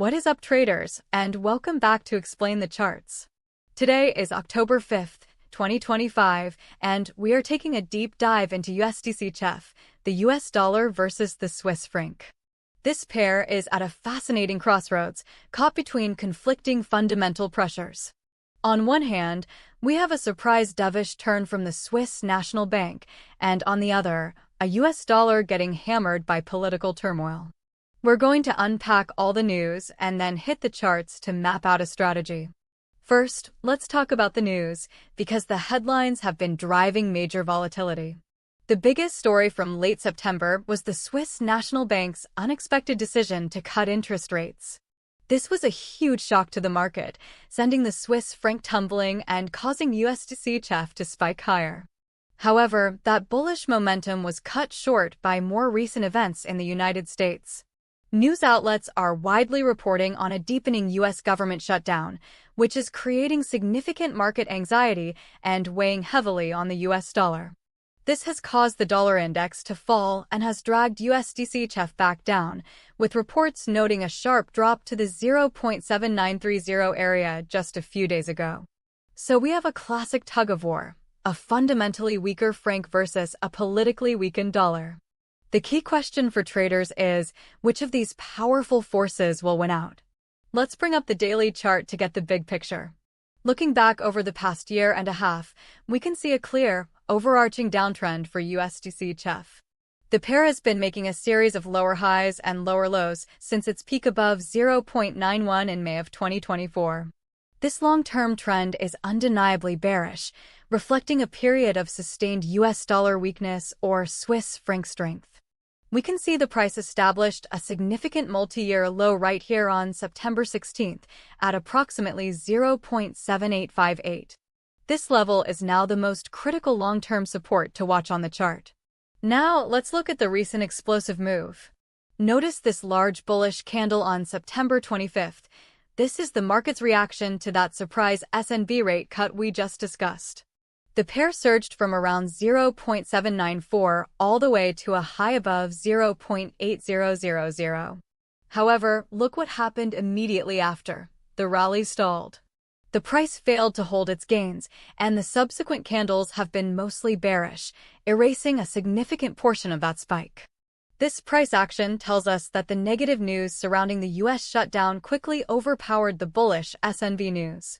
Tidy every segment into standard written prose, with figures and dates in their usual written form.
What is up, traders, and welcome back to Explain the Charts. Today is October 5th, 2025, and we are taking a deep dive into USDCHF, the US dollar versus the Swiss franc. This pair is at a fascinating crossroads, caught between conflicting fundamental pressures. On one hand, we have a surprise dovish turn from the Swiss National Bank, and on the other, a US dollar getting hammered by political turmoil. We're going to unpack all the news and then hit the charts to map out a strategy. First, let's talk about the news, because the headlines have been driving major volatility. The biggest story from late September was the Swiss National Bank's unexpected decision to cut interest rates. This was a huge shock to the market, sending the Swiss franc tumbling and causing USDCHF to spike higher. However, that bullish momentum was cut short by more recent events in the United States. News outlets are widely reporting on a deepening U.S. government shutdown, which is creating significant market anxiety and weighing heavily on the U.S. dollar. This has caused the dollar index to fall and has dragged USDCHF back down, with reports noting a sharp drop to the 0.7930 area just a few days ago. So we have a classic tug-of-war, a fundamentally weaker franc versus a politically weakened dollar. The key question for traders is, which of these powerful forces will win out? Let's bring up the daily chart to get the big picture. Looking back over the past year and a half, we can see a clear, overarching downtrend for USDCHF. The pair has been making a series of lower highs and lower lows since its peak above 0.91 in May of 2024. This long-term trend is undeniably bearish, reflecting a period of sustained US dollar weakness or Swiss franc strength. We can see the price established a significant multi-year low right here on September 16th at approximately 0.7858. This level is now the most critical long-term support to watch on the chart. Now, let's look at the recent explosive move. Notice this large bullish candle on September 25th. This is the market's reaction to that surprise SNB rate cut we just discussed. The pair surged from around 0.794 all the way to a high above 0.8000. However, look what happened immediately after. The rally stalled. The price failed to hold its gains, and the subsequent candles have been mostly bearish, erasing a significant portion of that spike. This price action tells us that the negative news surrounding the U.S. shutdown quickly overpowered the bullish SNB news.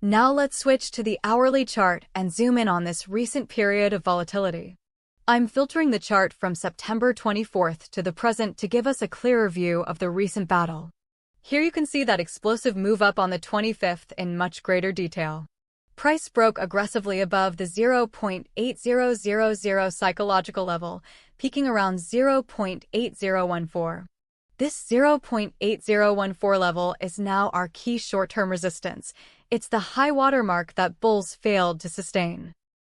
Now let's switch to the hourly chart and zoom in on this recent period of volatility. I'm filtering the chart from September 24th to the present to give us a clearer view of the recent battle. Here you can see that explosive move up on the 25th in much greater detail. Price broke aggressively above the 0.8000 psychological level, peaking around 0.8014. This 0.8014 level is now our key short-term resistance. It's the high water mark that bulls failed to sustain.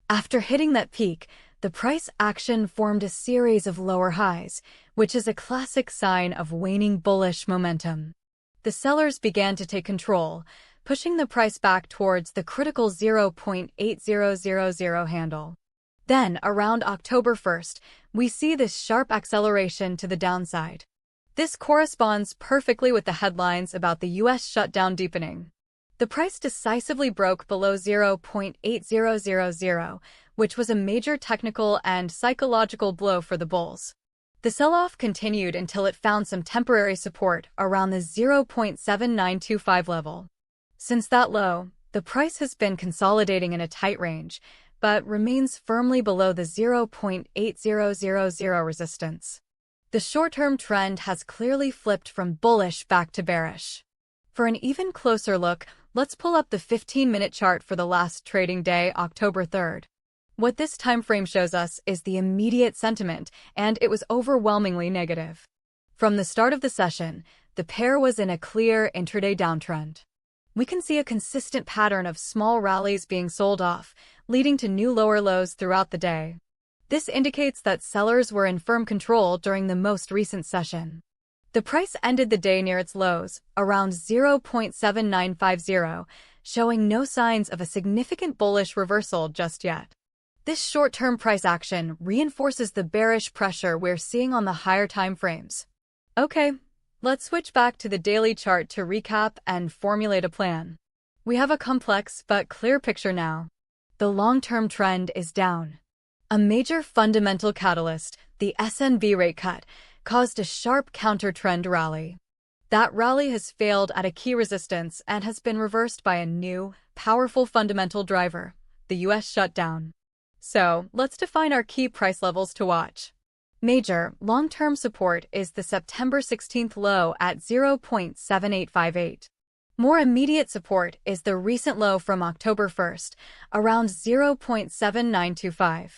After hitting that peak, the price action formed a series of lower highs, which is a classic sign of waning bullish momentum. The sellers began to take control, pushing the price back towards the critical 0.8000 handle. Then, around October 1st, we see this sharp acceleration to the downside. This corresponds perfectly with the headlines about the U.S. shutdown deepening. The price decisively broke below 0.8000, which was a major technical and psychological blow for the bulls. The sell-off continued until it found some temporary support around the 0.7925 level. Since that low, the price has been consolidating in a tight range, but remains firmly below the 0.8000 resistance. The short-term trend has clearly flipped from bullish back to bearish. For an even closer look, let's pull up the 15-minute chart for the last trading day, October 3rd. What this time frame shows us is the immediate sentiment, and it was overwhelmingly negative. From the start of the session, the pair was in a clear intraday downtrend. We can see a consistent pattern of small rallies being sold off, leading to new lower lows throughout the day. This indicates that sellers were in firm control during the most recent session. The price ended the day near its lows, around 0.7950, showing no signs of a significant bullish reversal just yet. This short-term price action reinforces the bearish pressure we're seeing on the higher time frames. Okay, Let's switch back to the daily chart to recap and formulate a plan. We have a complex but clear picture now. The long-term trend is down. A major fundamental catalyst, the SNB rate cut, caused a sharp counter-trend rally. That rally has failed at a key resistance and has been reversed by a new, powerful fundamental driver, the US shutdown. So, let's define our key price levels to watch. Major, long-term support is the September 16th low at 0.7858. More immediate support is the recent low from October 1st, around 0.7925.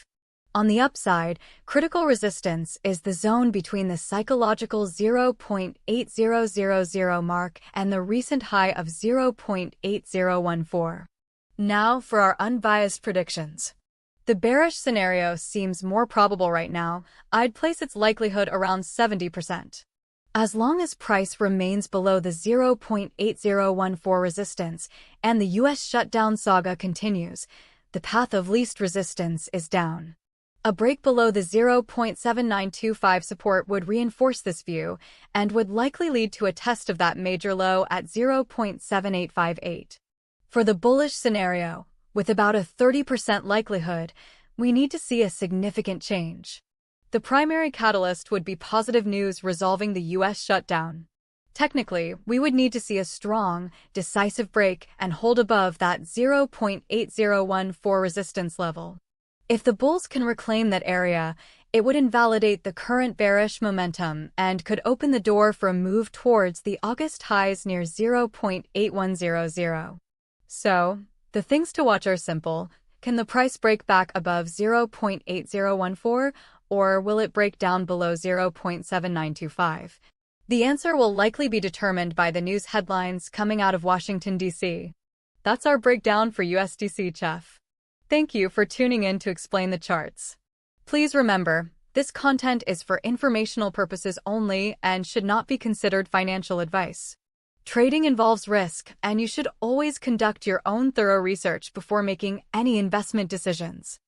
On the upside, critical resistance is the zone between the psychological 0.8000 mark and the recent high of 0.8014. Now for our unbiased predictions. The bearish scenario seems more probable right now. I'd place its likelihood around 70%. As long as price remains below the 0.8014 resistance and the US shutdown saga continues, the path of least resistance is down. A break below the 0.7925 support would reinforce this view and would likely lead to a test of that major low at 0.7858. For the bullish scenario, with about a 30% likelihood, we need to see a significant change. The primary catalyst would be positive news resolving the US shutdown. Technically, we would need to see a strong, decisive break and hold above that 0.8014 resistance level. If the bulls can reclaim that area, it would invalidate the current bearish momentum and could open the door for a move towards the August highs near 0.8100. So, the things to watch are simple. Can the price break back above 0.8014, or will it break down below 0.7925? The answer will likely be determined by the news headlines coming out of Washington, D.C. That's our breakdown for USDCHF. Thank you for tuning in to explain the charts. Please remember, this content is for informational purposes only and should not be considered financial advice. Trading involves risk, and you should always conduct your own thorough research before making any investment decisions.